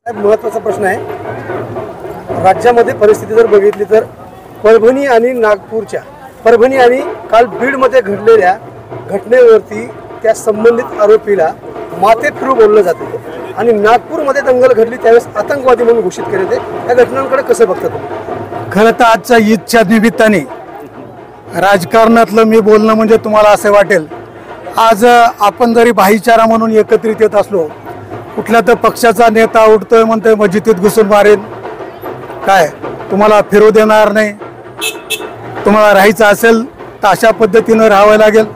महत्त्वाचा प्रश्न आहे। राज्यामध्ये परिस्थिती जर बघितली तर परभणी आणि काल बीडमध्ये घडलेल्या घटनेवरती त्या संबंधित आरोपीला माथे फिरू बोललं जाते आणि नागपूरमध्ये दंगल घडली त्यावेळेस आतंकवादी म्हणून घोषित केले होते। या घटनांकडे कसं बघता तुम्ही? खरं तर आजच्या ईदच्या निमित्ताने राजकारणातलं मी बोलणं म्हणजे तुम्हाला असं वाटेल, आज आपण जरी भाईचारा म्हणून एकत्रित येत असलो, कुठल्या तर पक्षाचा नेता उठतोय म्हणतोय मस्जिदीत घुसून मारेन, काय तुम्हाला फिरू देणार नाही, तुम्हाला राहायचं असेल तर अशा पद्धतीनं राहावं लागेल।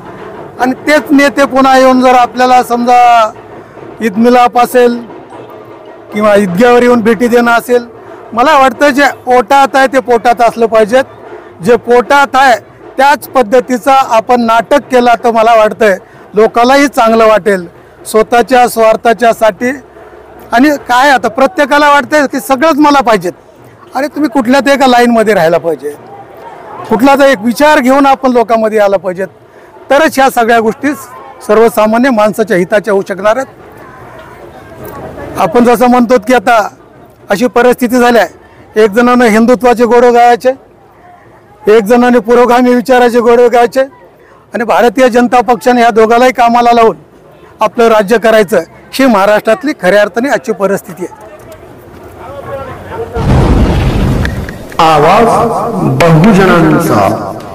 आणि तेच नेते पुन्हा येऊन जर आपल्याला समजा ईद मिलाप असेल किंवा ईदग्यावर येऊन भेटी देणं असेल, मला वाटतं जे पोटात आहे ते पोटात असलं पाहिजेत। जे पोटात आहे त्याच पद्धतीचा आपण नाटक केला तर मला वाटतंय लोकांनाही चांगलं वाटेल। स्वतःच्या स्वार्थाच्यासाठी आणि काय आता प्रत्येकाला वाटतंय की सगळंच मला पाहिजेत आणि तुम्ही कुठल्या तर एका लाईनमध्ये राहायला पाहिजे, कुठला तर एक विचार घेऊन आपण लोकांमध्ये आला पाहिजेत, तरच ह्या सगळ्या गोष्टी सर्वसामान्य माणसाच्या हिताच्या होऊ शकणार आहेत। आपण जसं म्हणतो की आता अशी परिस्थिती झाली आहे, एक जणांना हिंदुत्वाचे गोडे गायचे, एक जणांनी पुरोगामी विचाराचे गोडे गायचे आणि भारतीय जनता पक्षाने ह्या दोघांनाही कामाला लावून आपलं राज्य करायचं, ही महाराष्ट्रातली खऱ्या अर्थाने आजची परिस्थिती आहे। आवाज बहुजनांचा।